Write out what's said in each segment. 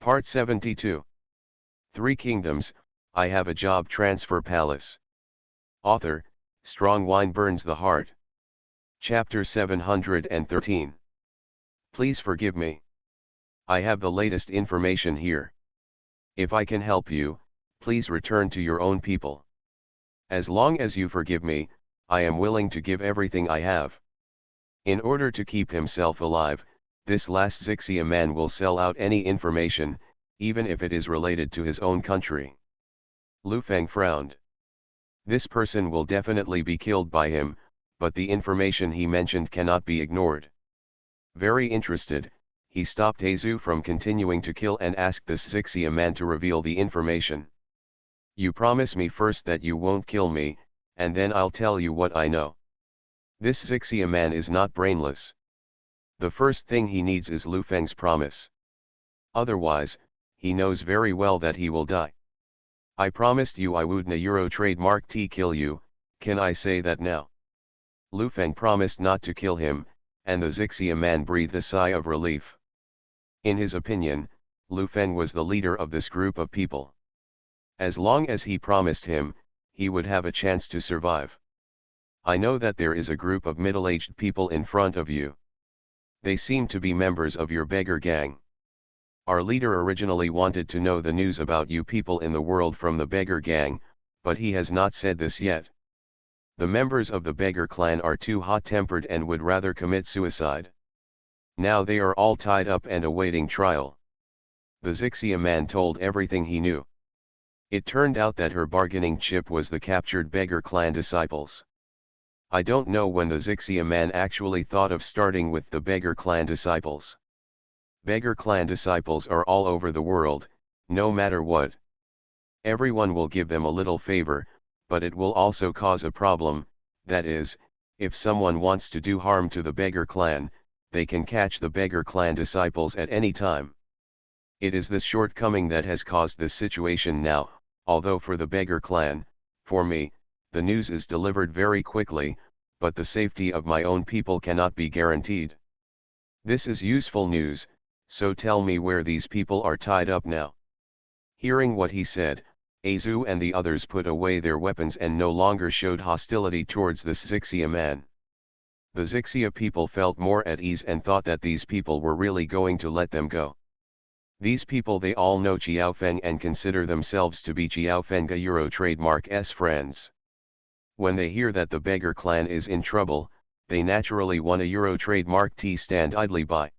Part 72. Three Kingdoms, I Have a Job Transfer Palace. Author, Strong Wine Burns the Heart. Chapter 713. Please forgive me. I have the latest information here. If I can help you, please return to your own people. As long as you forgive me, I am willing to give everything I have. In order to keep himself alive, this last Xixia man will sell out any information, even if it is related to his own country. Lu Feng frowned. This person will definitely be killed by him, but the information he mentioned cannot be ignored. Very interested, he stopped Azu from continuing to kill and asked this Xixia man to reveal the information. You promise me first that you won't kill me, and then I'll tell you what I know. This Xixia man is not brainless. The first thing he needs is Lu Feng's promise. Otherwise, he knows very well that he will die. I promised you I would na Euro trademark T kill you, can I say that now? Lu Feng promised not to kill him, and the Xixia man breathed a sigh of relief. In his opinion, Lu Feng was the leader of this group of people. As long as he promised him, he would have a chance to survive. I know that there is a group of middle-aged people in front of you. They seem to be members of your beggar gang. Our leader originally wanted to know the news about you people in the world from the beggar gang, but he has not said this yet. The members of the beggar clan are too hot-tempered and would rather commit suicide. Now they are all tied up and awaiting trial. The Xixia man told everything he knew. It turned out that her bargaining chip was the captured beggar clan disciples. I don't know when the Xixia man actually thought of starting with the beggar clan disciples. Beggar clan disciples are all over the world, no matter what. Everyone will give them a little favor, but it will also cause a problem, that is, if someone wants to do harm to the beggar clan, they can catch the beggar clan disciples at any time. It is this shortcoming that has caused this situation now, although for the beggar clan, for me, the news is delivered very quickly, but the safety of my own people cannot be guaranteed. This is useful news, so tell me where these people are tied up now. Hearing what he said, Azu and the others put away their weapons and no longer showed hostility towards this Xixia man. The Xixia people felt more at ease and thought that these people were really going to let them go. These people, they all know Qiaofeng and consider themselves to be Qiaofenga Euro trademark's friends. When they hear that the beggar clan is in trouble, they naturally want a Euro trademark T stand idly by.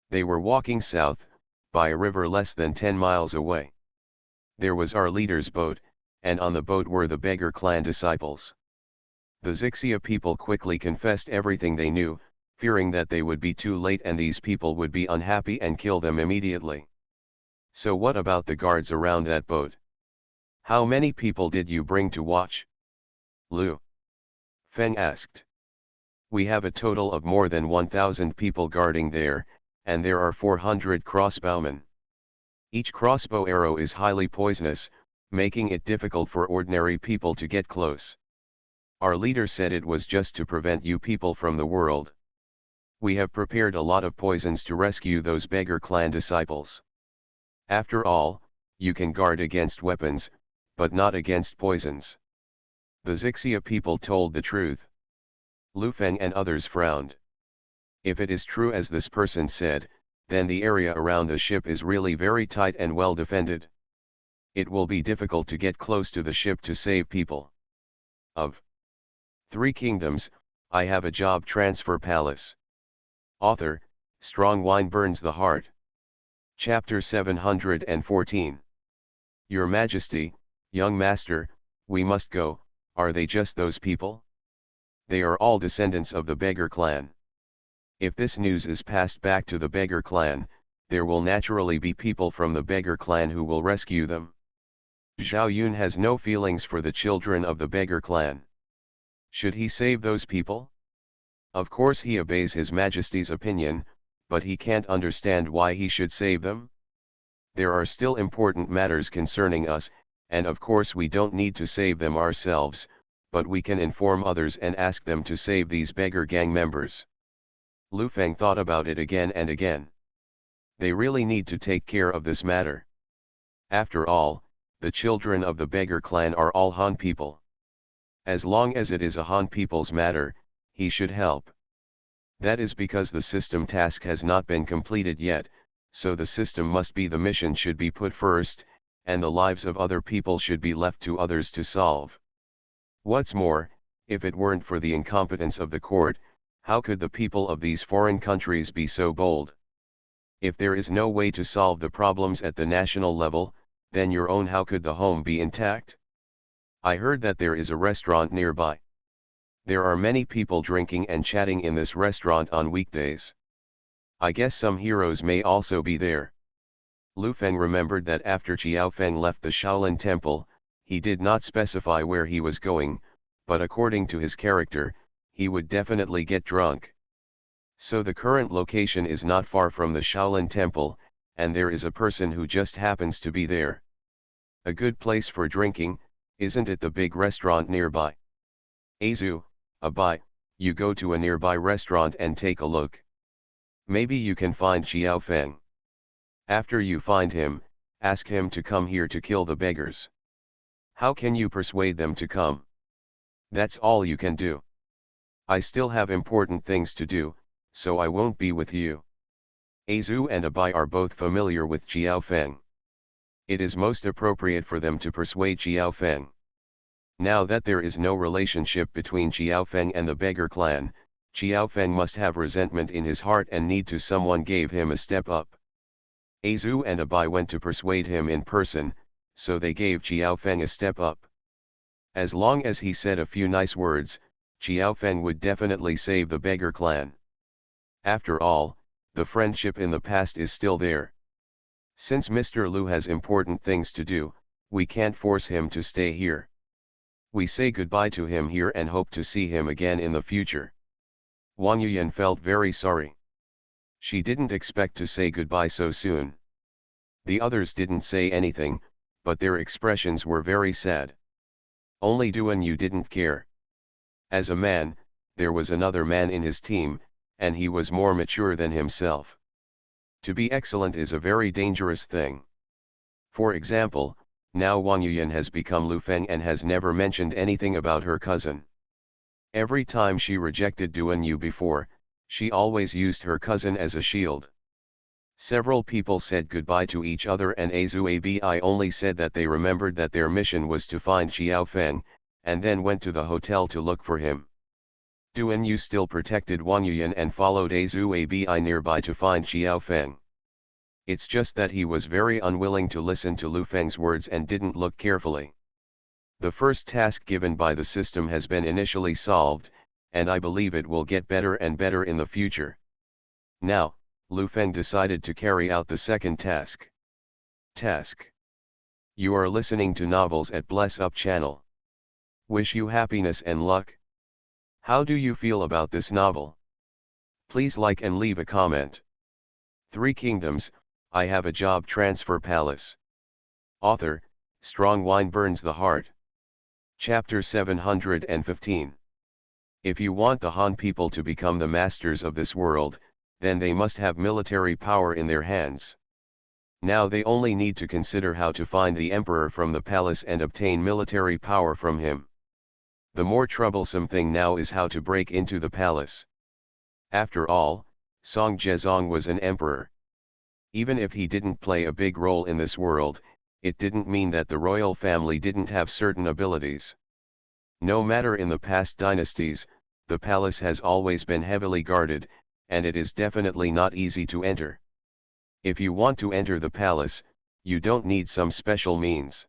They were walking south, by a river less than 10 miles away. There was our leader's boat, and on the boat were the beggar clan disciples. The Xixia people quickly confessed everything they knew, fearing that they would be too late and these people would be unhappy and kill them immediately. So what about the guards around that boat? How many people did you bring to watch? Lu Feng asked. We have a total of more than 1,000 people guarding there, and there are 400 crossbowmen. Each crossbow arrow is highly poisonous, making it difficult for ordinary people to get close. Our leader said it was just to prevent you people from the world. We have prepared a lot of poisons to rescue those beggar clan disciples. After all, you can guard against weapons, but not against poisons. The Xixia people told the truth. Lu Feng and others frowned. If it is true as this person said, then the area around the ship is really very tight and well defended. It will be difficult to get close to the ship to save people. Of Three Kingdoms, I Have a Job Transfer Palace. Author, Strong Wine Burns the Heart. Chapter 714. Your Majesty, young master, we must go. Are they just those people? They are all descendants of the beggar clan. If this news is passed back to the beggar clan, there will naturally be people from the beggar clan who will rescue them. Zhao Yun has no feelings for the children of the beggar clan. Should he save those people? Of course he obeys His Majesty's opinion, but he can't understand why he should save them. There are still important matters concerning us, and of course we don't need to save them ourselves, but we can inform others and ask them to save these beggar gang members. Lu Feng thought about it again and again. They really need to take care of this matter. After all, the children of the beggar clan are all Han people. As long as it is a Han people's matter, he should help. That is because the system task has not been completed yet, so the system must be the mission should be put first, and the lives of other people should be left to others to solve. What's more, if it weren't for the incompetence of the court, how could the people of these foreign countries be so bold? If there is no way to solve the problems at the national level, then your own how could the home be intact? I heard that there is a restaurant nearby. There are many people drinking and chatting in this restaurant on weekdays. I guess some heroes may also be there. Lu Feng remembered that after Qiao Feng left the Shaolin Temple, he did not specify where he was going, but according to his character, he would definitely get drunk. So the current location is not far from the Shaolin Temple, and there is a person who just happens to be there. A good place for drinking, isn't it the big restaurant nearby? Azu, Abai, you go to a nearby restaurant and take a look. Maybe you can find Qiao Feng. After you find him, ask him to come here to kill the beggars. How can you persuade them to come? That's all you can do. I still have important things to do, so I won't be with you. Azu and Abai are both familiar with Qiao Feng. It is most appropriate for them to persuade Qiao Feng. Now that there is no relationship between Qiao Feng and the beggar clan, Qiao Feng must have resentment in his heart and need to someone gave him a step up. Azu and Abai went to persuade him in person, so they gave Qiao Feng a step up. As long as he said a few nice words, Qiao Feng would definitely save the beggar clan. After all, the friendship in the past is still there. Since Mr. Lu has important things to do, we can't force him to stay here. We say goodbye to him here and hope to see him again in the future. Wang Yuyan felt very sorry. She didn't expect to say goodbye so soon. The others didn't say anything, but their expressions were very sad. Only Duan Yu didn't care. As a man, there was another man in his team, and he was more mature than himself. To be excellent is a very dangerous thing. For example, now Wang Yuyan has become Lu Feng and has never mentioned anything about her cousin. Every time she rejected Duan Yu before, she always used her cousin as a shield. Several people said goodbye to each other and Azu Abi only said that they remembered that their mission was to find Qiao Feng, and then went to the hotel to look for him. Duan Yu still protected Wang Yuyan and followed Azu Abi nearby to find Qiao Feng. It's just that he was very unwilling to listen to Lu Feng's words and didn't look carefully. The first task given by the system has been initially solved, and I believe it will get better and better in the future. Now, Lu Feng decided to carry out the second task. Task. You are listening to novels at Bless Up channel. Wish you happiness and luck. How do you feel about this novel? Please like and leave a comment. Three Kingdoms, I Have a Job Transfer Palace. Author, Strong Wine Burns the Heart. Chapter 715. If you want the Han people to become the masters of this world, then they must have military power in their hands. Now they only need to consider how to find the emperor from the palace and obtain military power from him. The more troublesome thing now is how to break into the palace. After all, Song Zhezong was an emperor. Even if he didn't play a big role in this world, it didn't mean that the royal family didn't have certain abilities. No matter in the past dynasties, the palace has always been heavily guarded, and it is definitely not easy to enter. If you want to enter the palace, you don't need some special means.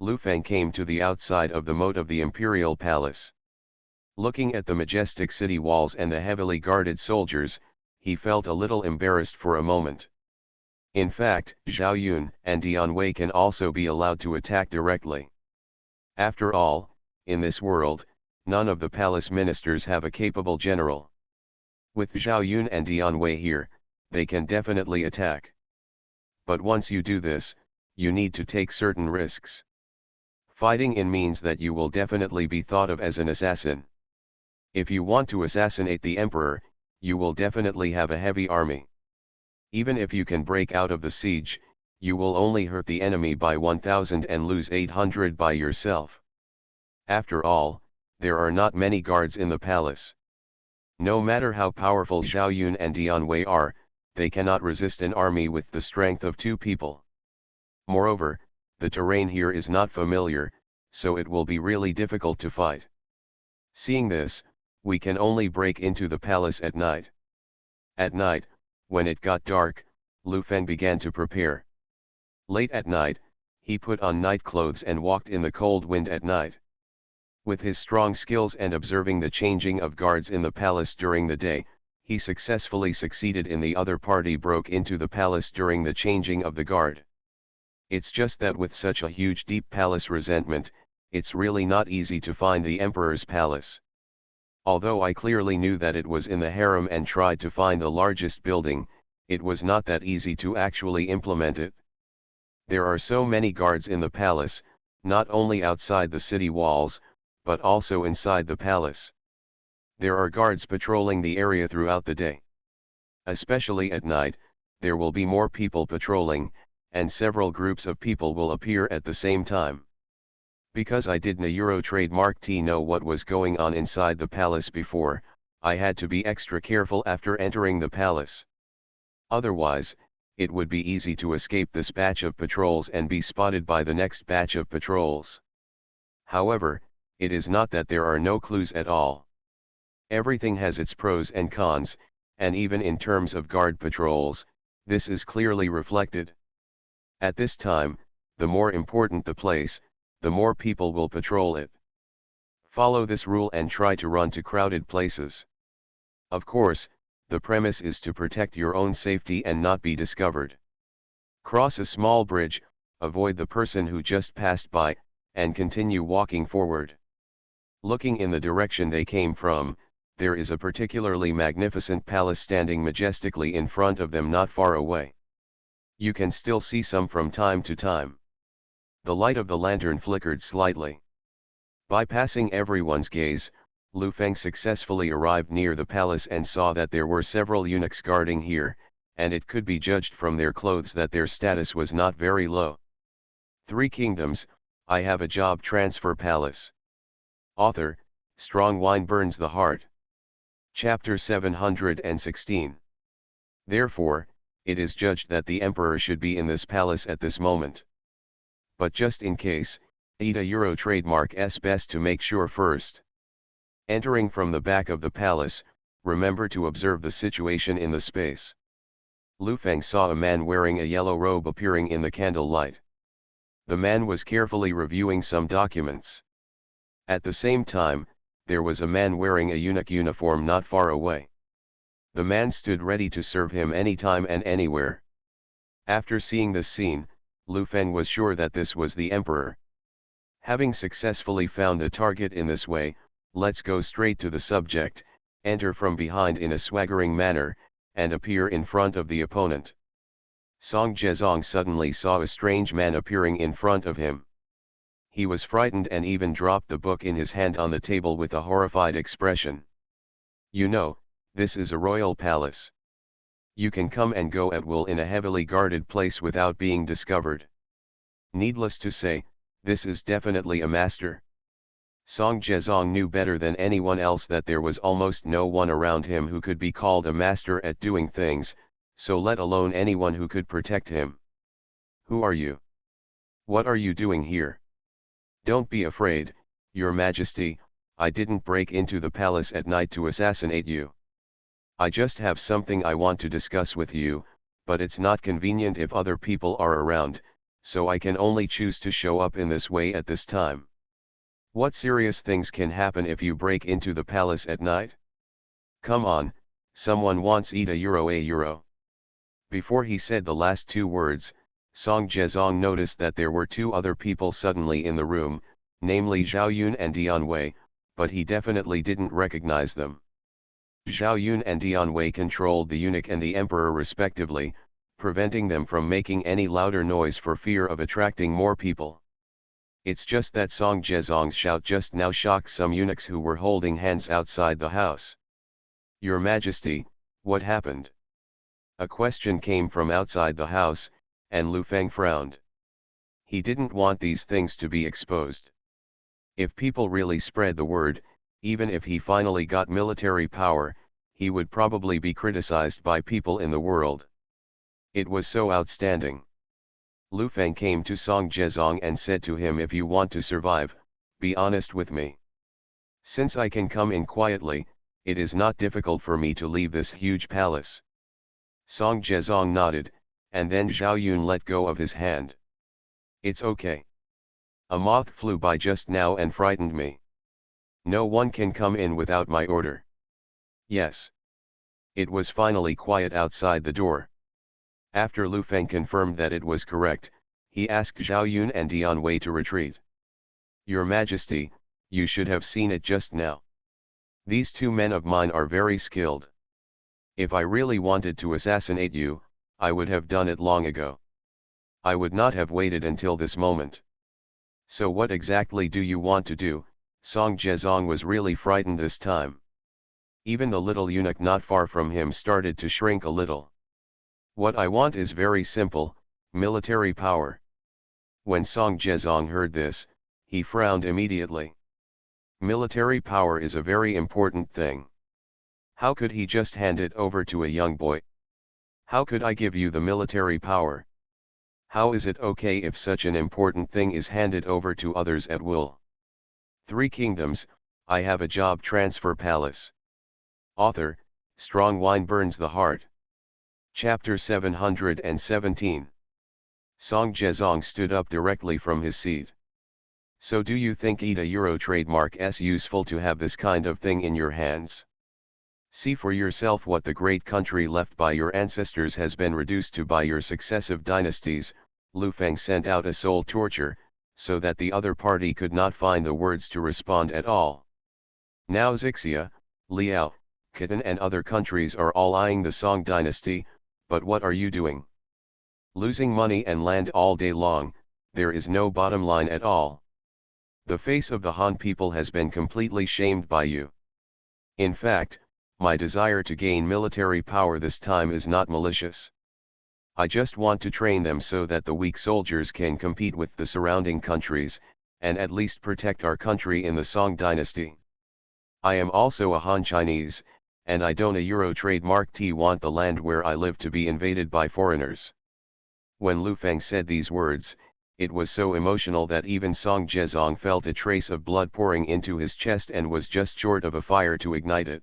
Lu Feng came to the outside of the moat of the imperial palace. Looking at the majestic city walls and the heavily guarded soldiers, he felt a little embarrassed for a moment. In fact, Zhao Yun and Dian Wei can also be allowed to attack directly. After all, in this world, none of the palace ministers have a capable general. With Zhao Yun and Dian Wei here, they can definitely attack. But once you do this, you need to take certain risks. Fighting in means that you will definitely be thought of as an assassin. If you want to assassinate the emperor, you will definitely have a heavy army. Even if you can break out of the siege, you will only hurt the enemy by 1,000 and lose 800 by yourself. After all, there are not many guards in the palace. No matter how powerful Zhao Yun and Dian Wei are, they cannot resist an army with the strength of 2 people. Moreover, the terrain here is not familiar, so it will be really difficult to fight. Seeing this, we can only break into the palace at night. At night, when it got dark, Lu Feng began to prepare. Late at night, he put on night clothes and walked in the cold wind at night. With his strong skills and observing the changing of guards in the palace during the day, he successfully succeeded in the other party broke into the palace during the changing of the guard. It's just that with such a huge deep palace resentment, it's really not easy to find the emperor's palace. Although I clearly knew that it was in the harem and tried to find the largest building, it was not that easy to actually implement it. There are so many guards in the palace, not only outside the city walls, but also inside the palace. There are guards patrolling the area throughout the day. Especially at night, there will be more people patrolling, and several groups of people will appear at the same time. Because I didn't Euro trademark know what was going on inside the palace before, I had to be extra careful after entering the palace. Otherwise, it would be easy to escape this batch of patrols and be spotted by the next batch of patrols. However, it is not that there are no clues at all. Everything has its pros and cons, and even in terms of guard patrols, this is clearly reflected. At this time, the more important the place, the more people will patrol it. Follow this rule and try to run to crowded places. Of course, the premise is to protect your own safety and not be discovered. Cross a small bridge, avoid the person who just passed by, and continue walking forward. Looking in the direction they came from, there is a particularly magnificent palace standing majestically in front of them not far away. You can still see some from time to time. The light of the lantern flickered slightly. Bypassing everyone's gaze, Lu Feng successfully arrived near the palace and saw that there were several eunuchs guarding here, and it could be judged from their clothes that their status was not very low. 3 Kingdoms, I Have a Job Transfer Palace. Author, Strong Wine Burns the Heart. Chapter 716. Therefore, it is judged that the emperor should be in this palace at this moment. But just in case, ETA Euro trademark S best to make sure first. Entering from the back of the palace, remember to observe the situation in the space. Lu Feng saw a man wearing a yellow robe appearing in the candlelight. The man was carefully reviewing some documents. At the same time, there was a man wearing a eunuch uniform not far away. The man stood ready to serve him anytime and anywhere. After seeing this scene, Lu Feng was sure that this was the emperor. Having successfully found the target in this way, let's go straight to the subject, enter from behind in a swaggering manner, and appear in front of the opponent. Song Zhezong suddenly saw a strange man appearing in front of him. He was frightened and even dropped the book in his hand on the table with a horrified expression. You know, this is a royal palace. You can come and go at will in a heavily guarded place without being discovered. Needless to say, this is definitely a master. Song Zhezong knew better than anyone else that there was almost no one around him who could be called a master at doing things, so let alone anyone who could protect him. Who are you? What are you doing here? Don't be afraid, Your Majesty, I didn't break into the palace at night to assassinate you. I just have something I want to discuss with you, but it's not convenient if other people are around, so I can only choose to show up in this way at this time. What serious things can happen if you break into the palace at night? Come on, someone wants ETA Euro a Euro. Before he said the last 2 words, Song Zhezong noticed that there were 2 other people suddenly in the room, namely Zhao Yun and Dian Wei, but he definitely didn't recognize them. Zhao Yun and Dian Wei controlled the eunuch and the emperor respectively, preventing them from making any louder noise for fear of attracting more people. It's just that Song Zhezong's shout just now shocked some eunuchs who were holding hands outside the house. Your Majesty, what happened? A question came from outside the house, and Lu Feng frowned. He didn't want these things to be exposed. If people really spread the word, even if he finally got military power, he would probably be criticized by people in the world. It was so outstanding. Lu Feng came to Song Zhezong and said to him, if you want to survive, be honest with me. Since I can come in quietly, it is not difficult for me to leave this huge palace. Song Zhezong nodded, and then Zhao Yun let go of his hand. It's okay. A moth flew by just now and frightened me. No one can come in without my order. Yes. It was finally quiet outside the door. After Lu Feng confirmed that it was correct, he asked Zhao Yun and Dian Wei to retreat. Your Majesty, you should have seen it just now. These two men of mine are very skilled. If I really wanted to assassinate you, I would have done it long ago. I would not have waited until this moment. So what exactly do you want to do? Song Zhezong was really frightened this time. Even the little eunuch not far from him started to shrink a little. What I want is very simple, military power. When Song Zhezong heard this, he frowned immediately. Military power is a very important thing. How could he just hand it over to a young boy? How could I give you the military power? How is it okay if such an important thing is handed over to others at will? Three Kingdoms, I have a job transfer palace. Author, Strong Wine Burns the Heart. Chapter 717. Song Zhezong stood up directly from his seat. So do you think ETA Euro trademark is useful to have this kind of thing in your hands? See for yourself what the great country left by your ancestors has been reduced to by your successive dynasties. Lu Feng sent out a soul torture, so that the other party could not find the words to respond at all. Now Xixia, Liao, Khitan and other countries are all eyeing the Song dynasty, but what are you doing? Losing money and land all day long, there is no bottom line at all. The face of the Han people has been completely shamed by you. In fact, my desire to gain military power this time is not malicious. I just want to train them so that the weak soldiers can compete with the surrounding countries, and at least protect our country in the Song dynasty. I am also a Han Chinese, and I don't a Euro trademark want the land where I live to be invaded by foreigners. When Lu Feng said these words, it was so emotional that even Song Zhezong felt a trace of blood pouring into his chest and was just short of a fire to ignite it.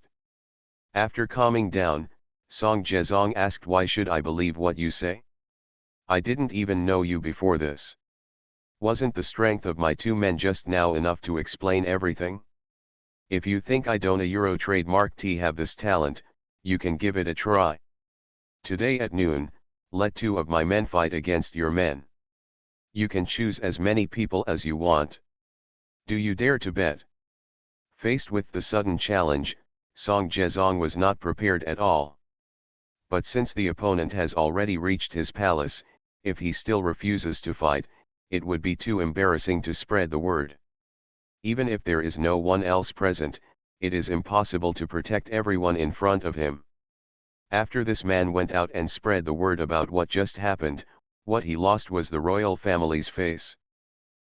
After calming down, Song Zhezong asked, why should I believe what you say? I didn't even know you before this. Wasn't the strength of my two men just now enough to explain everything? If you think I don't a Euro trademark have this talent, you can give it a try. Today at noon, let two of my men fight against your men. You can choose as many people as you want. Do you dare to bet? Faced with the sudden challenge, Song Zhezong was not prepared at all. But since the opponent has already reached his palace, if he still refuses to fight, it would be too embarrassing to spread the word. Even if there is no one else present, it is impossible to protect everyone in front of him. After this man went out and spread the word about what just happened, what he lost was the royal family's face.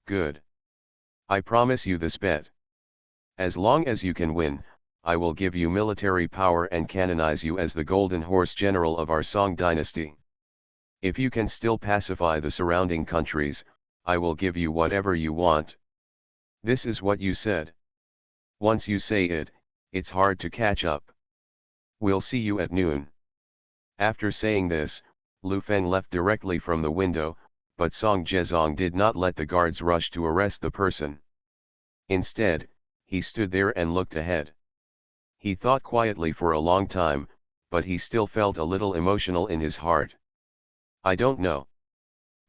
Good. I promise you this bet. As long as you can win, I will give you military power and canonize you as the Golden Horse General of our Song dynasty. If you can still pacify the surrounding countries, I will give you whatever you want. This is what you said. Once you say it, it's hard to catch up. We'll see you at noon. After saying this, Lu Feng left directly from the window, but Song Zhezong did not let the guards rush to arrest the person. Instead, he stood there and looked ahead. He thought quietly for a long time, but he still felt a little emotional in his heart. I don't know.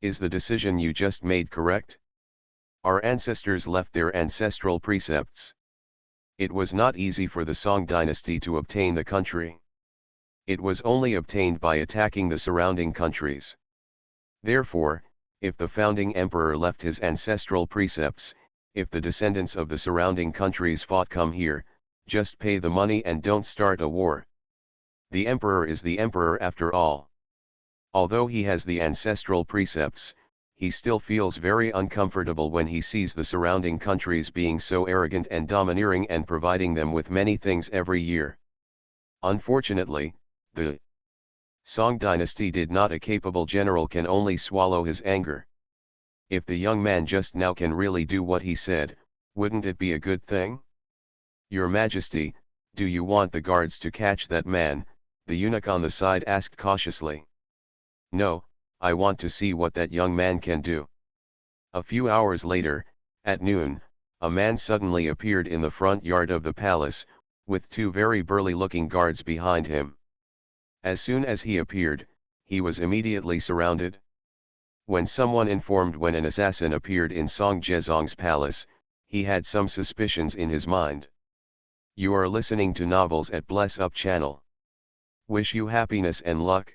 Is the decision you just made correct? Our ancestors left their ancestral precepts. It was not easy for the Song dynasty to obtain the country. It was only obtained by attacking the surrounding countries. Therefore, if the founding emperor left his ancestral precepts, if the descendants of the surrounding countries fought come here, just pay the money and don't start a war. The emperor is the emperor after all. Although he has the ancestral precepts, he still feels very uncomfortable when he sees the surrounding countries being so arrogant and domineering and providing them with many things every year. Unfortunately, the Song dynasty did not. A capable general can only swallow his anger. If the young man just now can really do what he said, wouldn't it be a good thing? Your Majesty, do you want the guards to catch that man? The eunuch on the side asked cautiously. No, I want to see what that young man can do. A few hours later, at noon, a man suddenly appeared in the front yard of the palace, with two very burly-looking guards behind him. As soon as he appeared, he was immediately surrounded. When someone informed when an assassin appeared in Song Jezong's palace, he had some suspicions in his mind. You are listening to Novels at Bless Up channel. Wish you happiness and luck.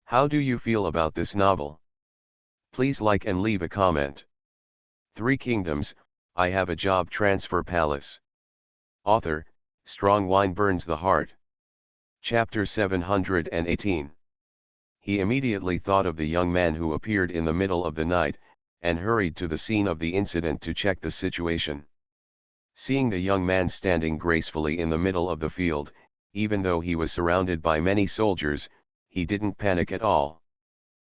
How do you feel about this novel? Please like and leave a comment. Three Kingdoms, I Have a Job Transfer Palace. Author, Strong Wine Burns the Heart. Chapter 718. He immediately thought of the young man who appeared in the middle of the night, and hurried to the scene of the incident to check the situation. Seeing the young man standing gracefully in the middle of the field, even though he was surrounded by many soldiers, he didn't panic at all.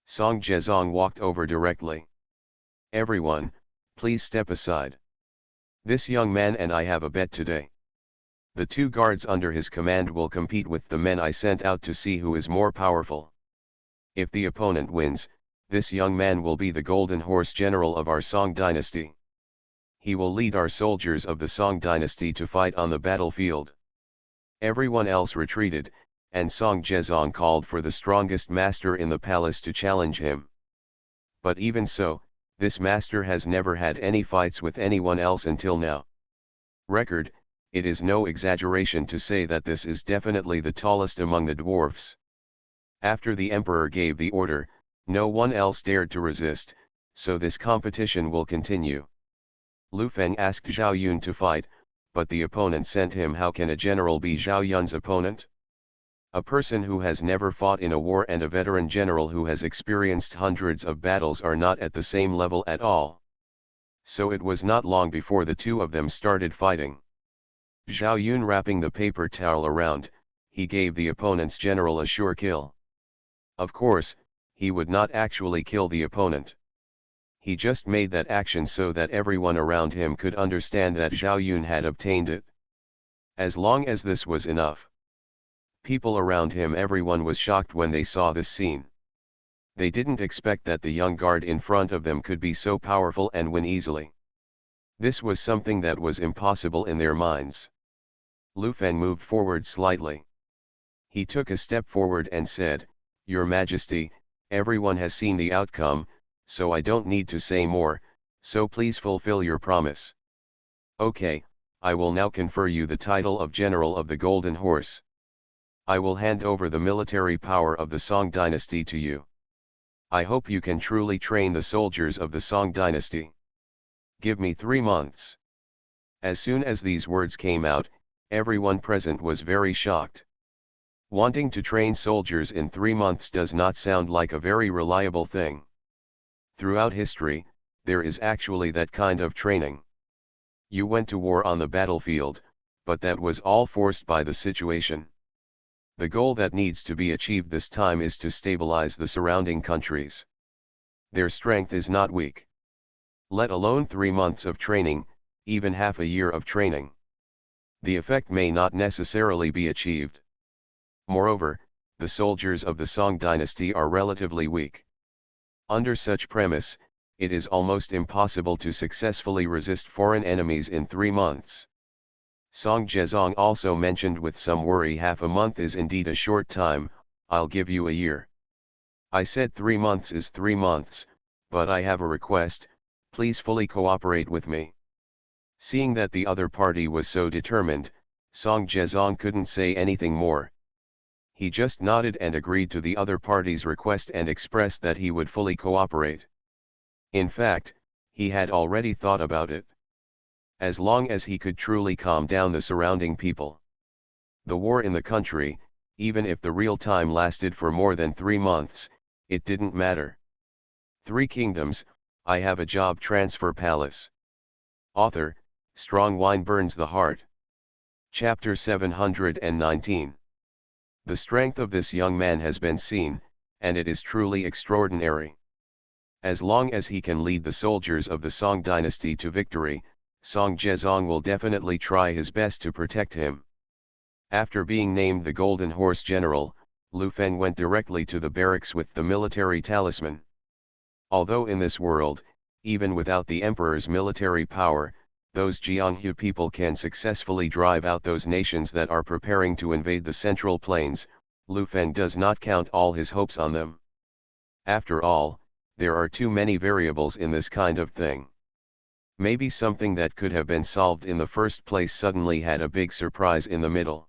Song Jezong walked over directly. Everyone, please step aside. This young man and I have a bet today. The two guards under his command will compete with the men I sent out to see who is more powerful. If the opponent wins, this young man will be the Golden Horse General of our Song dynasty. He will lead our soldiers of the Song dynasty to fight on the battlefield. Everyone else retreated, and Song Jezong called for the strongest master in the palace to challenge him. But even so, this master has never had any fights with anyone else until now. Record, it is no exaggeration to say that this is definitely the tallest among the dwarfs. After the emperor gave the order, no one else dared to resist, so this competition will continue. Lu Feng asked Zhao Yun to fight, but the opponent sent him. How can a general be Zhao Yun's opponent? A person who has never fought in a war and a veteran general who has experienced hundreds of battles are not at the same level at all. So it was not long before the two of them started fighting. Zhao Yun wrapping the paper towel around, he gave the opponent's general a sure kill. Of course, he would not actually kill the opponent. He just made that action so that everyone around him could understand that Zhao Yun had obtained it. As long as this was enough. People around him, everyone was shocked when they saw this scene. They didn't expect that the young guard in front of them could be so powerful and win easily. This was something that was impossible in their minds. Lu Feng moved forward slightly. He took a step forward and said, Your Majesty, everyone has seen the outcome, so I don't need to say more, so please fulfill your promise. Okay, I will now confer you the title of General of the Golden Horse. I will hand over the military power of the Song dynasty to you. I hope you can truly train the soldiers of the Song dynasty. Give me 3 months. As soon as these words came out, everyone present was very shocked. Wanting to train soldiers in 3 months does not sound like a very reliable thing. Throughout history, there is actually that kind of training. You went to war on the battlefield, but that was all forced by the situation. The goal that needs to be achieved this time is to stabilize the surrounding countries. Their strength is not weak. Let alone 3 months of training, even half a year of training. The effect may not necessarily be achieved. Moreover, the soldiers of the Song dynasty are relatively weak. Under such premise, it is almost impossible to successfully resist foreign enemies in 3 months. Song Jezong also mentioned with some worry, half a month is indeed a short time, I'll give you a year. I said 3 months is 3 months, but I have a request, please fully cooperate with me. Seeing that the other party was so determined, Song Jezong couldn't say anything more. He just nodded and agreed to the other party's request and expressed that he would fully cooperate. In fact, he had already thought about it. As long as he could truly calm down the surrounding people. The war in the country, even if the real time lasted for more than 3 months, it didn't matter. Three Kingdoms, I Have a Job Transfer Palace. Author, Strong Wine Burns the Heart. Chapter 719. The strength of this young man has been seen, and it is truly extraordinary. As long as he can lead the soldiers of the Song dynasty to victory, Song Zhezong will definitely try his best to protect him. After being named the Golden Horse General, Lu Feng went directly to the barracks with the military talisman. Although in this world, even without the emperor's military power, those Jianghu people can successfully drive out those nations that are preparing to invade the Central Plains, Lu Feng does not count all his hopes on them. After all, there are too many variables in this kind of thing. Maybe something that could have been solved in the first place suddenly had a big surprise in the middle.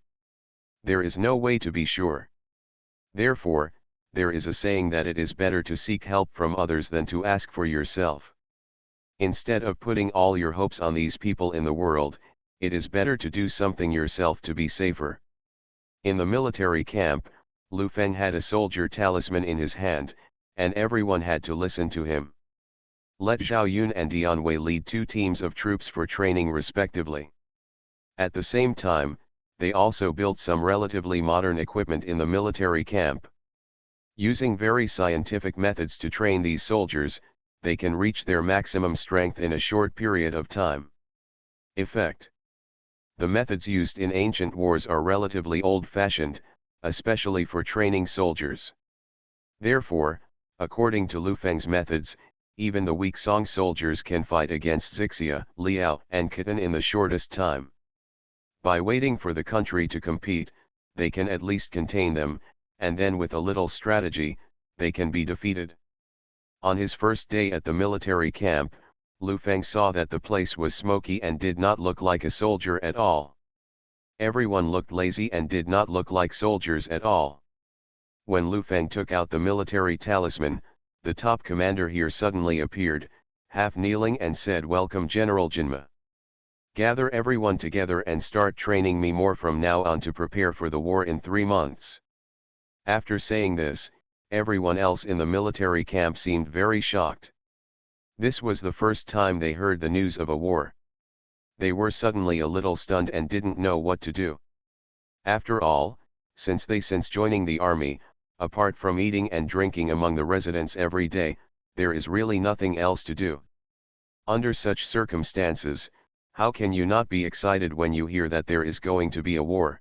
There is no way to be sure. Therefore, there is a saying that it is better to seek help from others than to ask for yourself. Instead of putting all your hopes on these people in the world, it is better to do something yourself to be safer. In the military camp, Lu Feng had a soldier talisman in his hand, and everyone had to listen to him. Let Zhao Yun and Dian Wei lead 2 teams of troops for training respectively. At the same time, they also built some relatively modern equipment in the military camp. Using very scientific methods to train these soldiers, they can reach their maximum strength in a short period of time. Effect. The methods used in ancient wars are relatively old-fashioned, especially for training soldiers. Therefore, according to Lu Feng's methods, even the weak Song soldiers can fight against Zixia, Liao, and Khitan in the shortest time. By waiting for the country to compete, they can at least contain them, and then with a little strategy, they can be defeated. On his first day at the military camp, Lu Feng saw that the place was smoky and did not look like a soldier at all. Everyone looked lazy and did not look like soldiers at all. When Lu Feng took out the military talisman, the top commander here suddenly appeared, half kneeling, and said, "Welcome General Jinma. Gather everyone together and start training me more from now on to prepare for the war in 3 months." After saying this, everyone else in the military camp seemed very shocked. This was the first time they heard the news of a war. They were suddenly a little stunned and didn't know what to do. After all, since joining the army, apart from eating and drinking among the residents every day, there is really nothing else to do. Under such circumstances, how can you not be excited when you hear that there is going to be a war?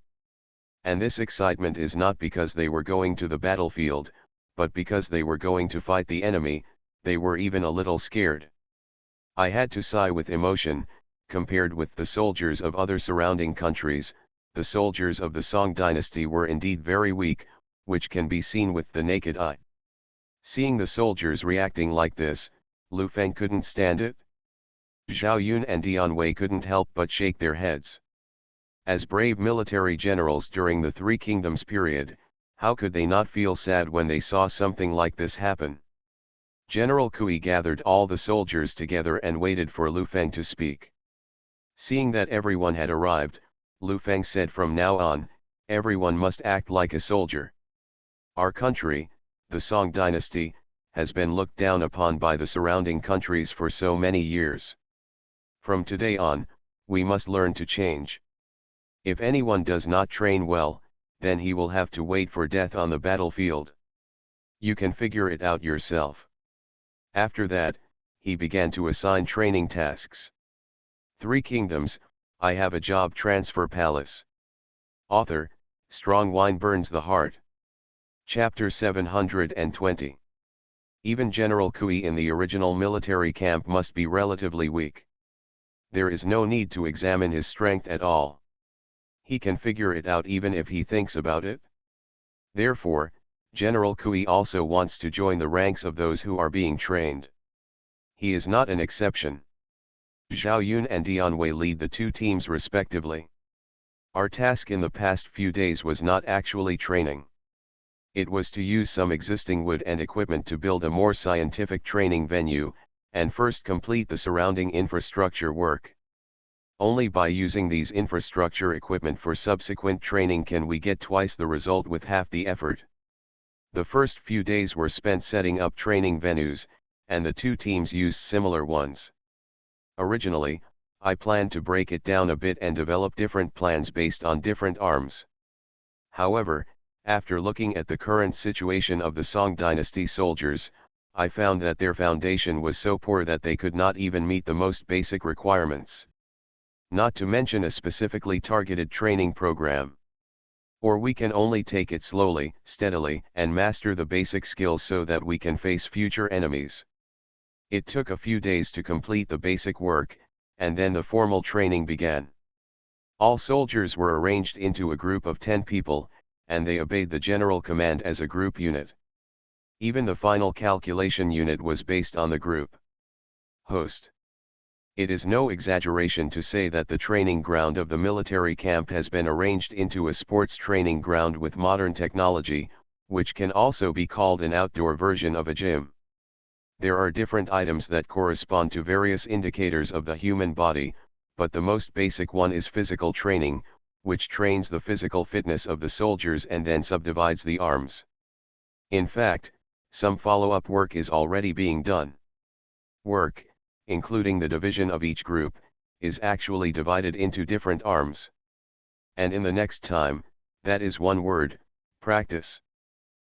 And this excitement is not because they were going to the battlefield, but because they were going to fight the enemy. They were even a little scared. I had to sigh with emotion. Compared with the soldiers of other surrounding countries, the soldiers of the Song dynasty were indeed very weak, which can be seen with the naked eye. Seeing the soldiers reacting like this, Lu Feng couldn't stand it. Zhao Yun and Dian Wei couldn't help but shake their heads. As brave military generals during the Three Kingdoms period, how could they not feel sad when they saw something like this happen? General Kui gathered all the soldiers together and waited for Lu Feng to speak. Seeing that everyone had arrived, Lu Feng said, "From now on, everyone must act like a soldier. Our country, the Song dynasty, has been looked down upon by the surrounding countries for so many years. From today on, we must learn to change. If anyone does not train well, then he will have to wait for death on the battlefield. You can figure it out yourself." After that, he began to assign training tasks. Three Kingdoms, I Have a Job Transfer Palace. Author, Strong Wine Burns the Heart. Chapter 720. Even General Kui in the original military camp must be relatively weak. There is no need to examine his strength at all. He can figure it out even if he thinks about it. Therefore, General Kui also wants to join the ranks of those who are being trained. He is not an exception. Zhao Yun and Dian Wei lead the 2 teams respectively. Our task in the past few days was not actually training. It was to use some existing wood and equipment to build a more scientific training venue, and first complete the surrounding infrastructure work. Only by using these infrastructure equipment for subsequent training can we get twice the result with half the effort. The first few days were spent setting up training venues, and the two teams used similar ones. Originally, I planned to break it down a bit and develop different plans based on different arms. However, after looking at the current situation of the Song Dynasty soldiers, I found that their foundation was so poor that they could not even meet the most basic requirements. Not to mention a specifically targeted training program. Or we can only take it slowly, steadily, and master the basic skills so that we can face future enemies. It took a few days to complete the basic work, and then the formal training began. All soldiers were arranged into a group of 10 people, and they obeyed the general command as a group unit. Even the final calculation unit was based on the group host. It is no exaggeration to say that the training ground of the military camp has been arranged into a sports training ground with modern technology, which can also be called an outdoor version of a gym. There are different items that correspond to various indicators of the human body, but the most basic one is physical training, which trains the physical fitness of the soldiers and then subdivides the arms. In fact, some follow-up work is already being done. Work, including the division of each group, is actually divided into different arms. And in the next time, that is one word: practice.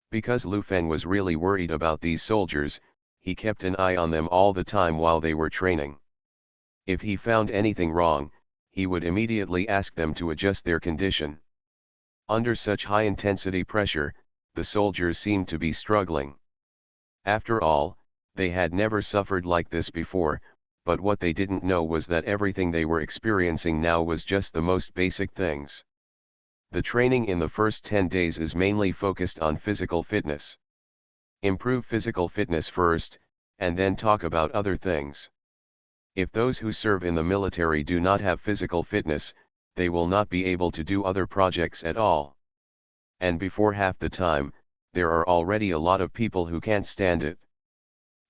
Because Lu Feng was really worried about these soldiers, he kept an eye on them all the time while they were training. If he found anything wrong, he would immediately ask them to adjust their condition. Under such high-intensity pressure, the soldiers seemed to be struggling. After all, they had never suffered like this before, but what they didn't know was that everything they were experiencing now was just the most basic things. The training in the first 10 days is mainly focused on physical fitness. Improve physical fitness first, and then talk about other things. If those who serve in the military do not have physical fitness, they will not be able to do other projects at all. And before half the time, there are already a lot of people who can't stand it.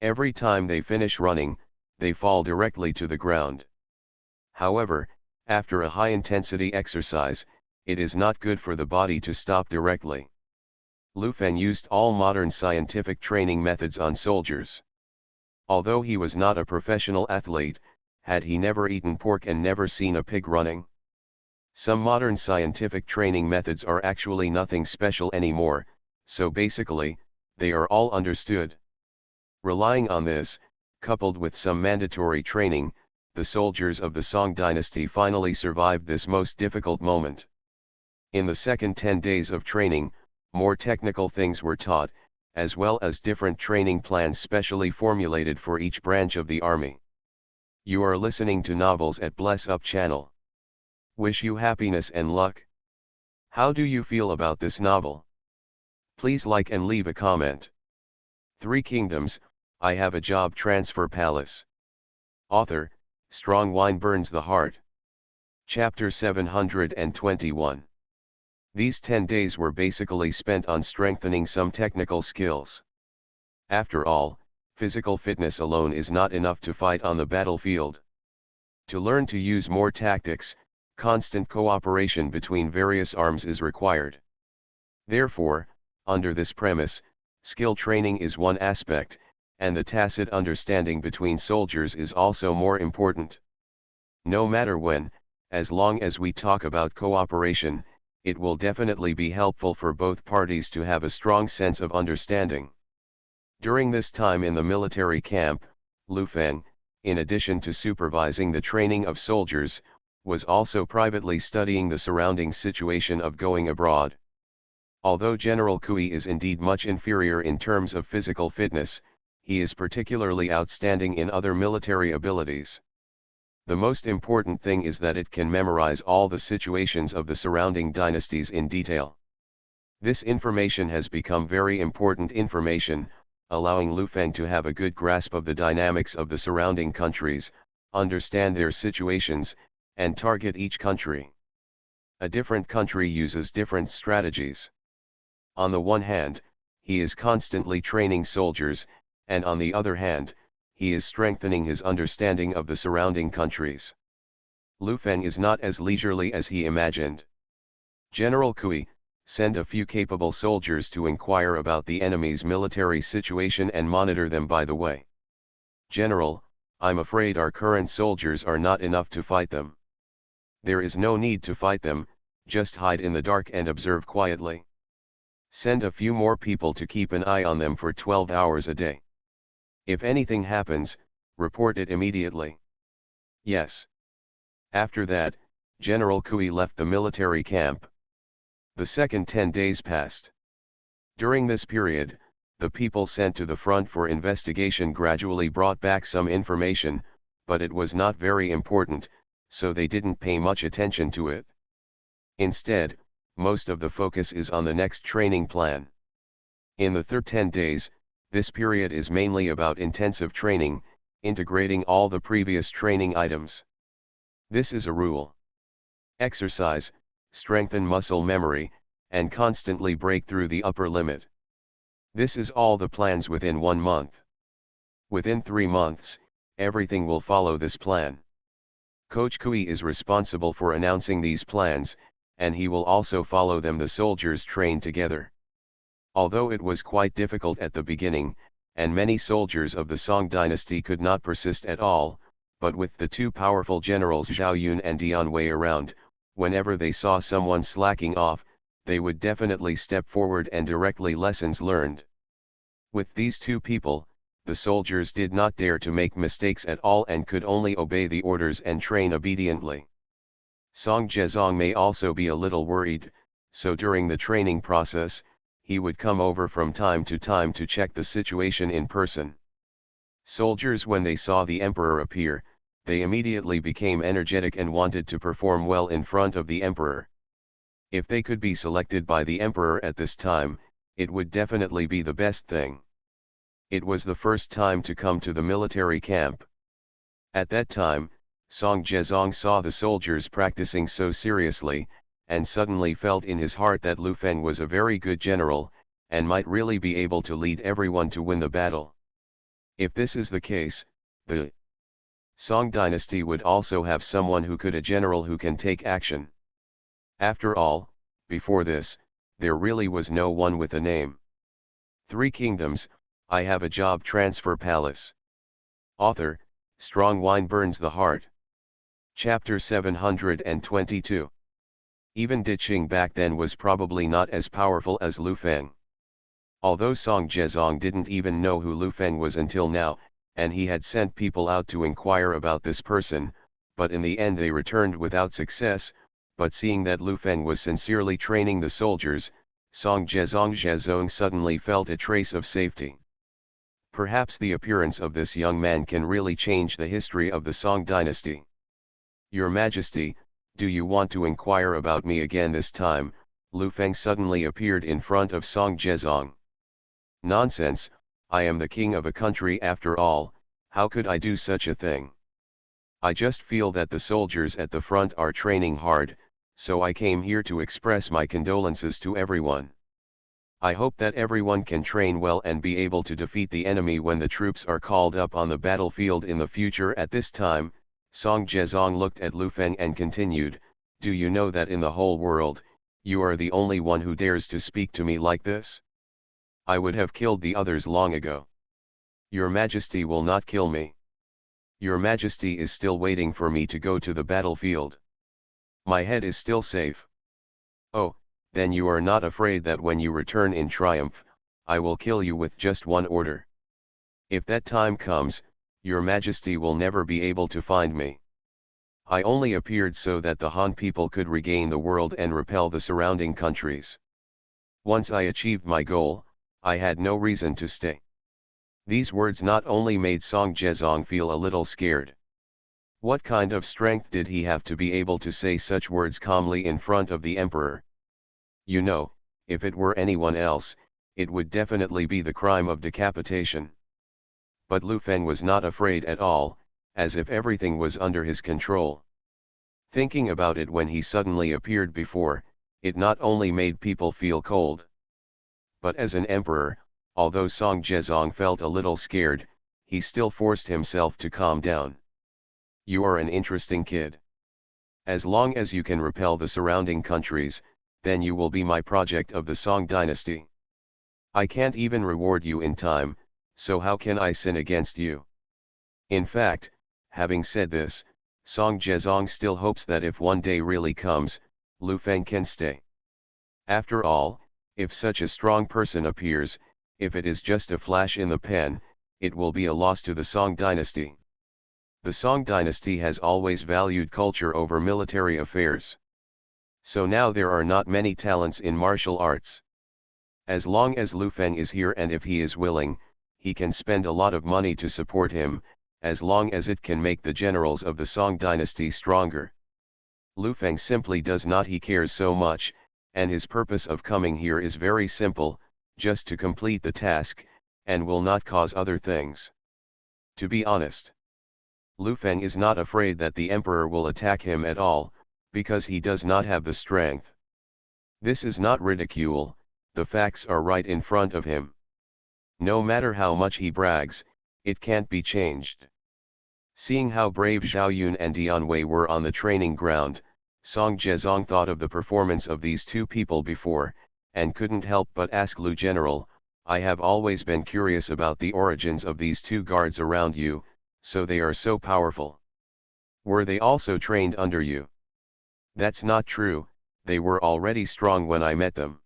Every time they finish running, they fall directly to the ground. However, after a high-intensity exercise, it is not good for the body to stop directly. Lu Feng used all modern scientific training methods on soldiers. Although he was not a professional athlete, had he never eaten pork and never seen a pig running? Some modern scientific training methods are actually nothing special anymore, so basically, they are all understood. Relying on this, coupled with some mandatory training, the soldiers of the Song dynasty finally survived this most difficult moment. In the second 10 days of training, more technical things were taught, as well as different training plans specially formulated for each branch of the army. You are listening to Novels at Bless Up channel. Wish you happiness and luck. How do you feel about this novel? Please like and leave a comment. 3 Kingdoms, I Have a Job Transfer Palace. Author, Strong Wine Burns the Heart. Chapter 721. These 10 days were basically spent on strengthening some technical skills. After all, physical fitness alone is not enough to fight on the battlefield. To learn to use more tactics, constant cooperation between various arms is required. Therefore, under this premise, skill training is one aspect, and the tacit understanding between soldiers is also more important. No matter when, as long as we talk about cooperation, it will definitely be helpful for both parties to have a strong sense of understanding. During this time in the military camp, Lu Feng, in addition to supervising the training of soldiers, was also privately studying the surrounding situation of going abroad. Although General Kui is indeed much inferior in terms of physical fitness, he is particularly outstanding in other military abilities. The most important thing is that it can memorize all the situations of the surrounding dynasties in detail. This information has become very important information, allowing Lu Feng to have a good grasp of the dynamics of the surrounding countries, understand their situations, and target each country. A different country uses different strategies. On the one hand, he is constantly training soldiers, and on the other hand, he is strengthening his understanding of the surrounding countries. Lu Feng is not as leisurely as he imagined. General Kui, send a few capable soldiers to inquire about the enemy's military situation and monitor them by the way. General, I'm afraid our current soldiers are not enough to fight them. There is no need to fight them, just hide in the dark and observe quietly. Send a few more people to keep an eye on them for 12 hours a day. If anything happens, report it immediately. Yes. After that, General Kui left the military camp. The second 10 days passed. During this period, the people sent to the front for investigation gradually brought back some information, but it was not very important, so they didn't pay much attention to it. Instead, most of the focus is on the next training plan. In the third 10 days, this period is mainly about intensive training, integrating all the previous training items. This is a rule. Exercise, strengthen muscle memory, and constantly break through the upper limit. This is all the plans within 1 month. Within 3 months, everything will follow this plan. Coach Kui is responsible for announcing these plans, and he will also follow them. The soldiers train together. Although it was quite difficult at the beginning, and many soldiers of the Song dynasty could not persist at all, but with the two powerful generals Zhao Yun and Dian Wei around, whenever they saw someone slacking off, they would definitely step forward and directly lessons learned. With these two people, the soldiers did not dare to make mistakes at all and could only obey the orders and train obediently. Song Zhezong may also be a little worried, so during the training process, he would come over from time to check the situation in person. Soldiers, when they saw the emperor appear, they immediately became energetic and wanted to perform well in front of the emperor. If they could be selected by the emperor at this time, it would definitely be the best thing. It was the first time to come to the military camp. At that time, Song Zhezong saw the soldiers practicing so seriously, and suddenly felt in his heart that Lu Feng was a very good general, and might really be able to lead everyone to win the battle. If this is the case, the Song dynasty would also have someone who could, a general who can take action. After all, before this, there really was no one with a name. 3 Kingdoms, I Have a Job Transfer Palace. Author, Strong Wine Burns the Heart. Chapter 722. Even Diqing back then was probably not as powerful as Lu Feng. Although Song Zhezong didn't even know who Lu Feng was until now, and he had sent people out to inquire about this person, but in the end they returned without success. But seeing that Lu Feng was sincerely training the soldiers, Song Zhezong suddenly felt a trace of safety. Perhaps the appearance of this young man can really change the history of the Song dynasty. Your Majesty, do you want to inquire about me again this time? Lu Feng suddenly appeared in front of Song Zhezong. Nonsense, I am the king of a country after all, how could I do such a thing? I just feel that the soldiers at the front are training hard, so I came here to express my condolences to everyone. I hope that everyone can train well and be able to defeat the enemy when the troops are called up on the battlefield in the future. At this time, Song Zhezong looked at Lu Feng and continued, do you know that in the whole world, you are the only one who dares to speak to me like this? I would have killed the others long ago. Your Majesty will not kill me. Your Majesty is still waiting for me to go to the battlefield. My head is still safe. Oh, then you are not afraid that when you return in triumph, I will kill you with just one order. If that time comes, your Majesty will never be able to find me. I only appeared so that the Han people could regain the world and repel the surrounding countries. Once I achieved my goal, I had no reason to stay. These words not only made Song Zhezong feel a little scared. What kind of strength did he have to be able to say such words calmly in front of the emperor? You know, if it were anyone else, it would definitely be the crime of decapitation. But Lu Feng was not afraid at all, as if everything was under his control. Thinking about it, when he suddenly appeared before, it not only made people feel cold. But as an emperor, although Song Zhezong felt a little scared, he still forced himself to calm down. You are an interesting kid. As long as you can repel the surrounding countries, then you will be my project of the Song dynasty. I can't even reward you in time, so how can I sin against you? In fact, having said this, Song Zhezong still hopes that if one day really comes, Lu Feng can stay. After all, if such a strong person appears, if it is just a flash in the pan, it will be a loss to the Song dynasty. The Song dynasty has always valued culture over military affairs. So now there are not many talents in martial arts. As long as Lu Feng is here and if he is willing, he can spend a lot of money to support him, as long as it can make the generals of the Song dynasty stronger. Lu Feng simply does not he cares so much, and his purpose of coming here is very simple, just to complete the task, and will not cause other things. To be honest, Lu Feng is not afraid that the emperor will attack him at all, because he does not have the strength. This is not ridicule, the facts are right in front of him. No matter how much he brags, it can't be changed. Seeing how brave Zhao Yun and Dian Wei were on the training ground, Song Zhezong thought of the performance of these two people before, and couldn't help but ask Lu General, I have always been curious about the origins of these two guards around you, so they are so powerful. Were they also trained under you? That's not true, they were already strong when I met them.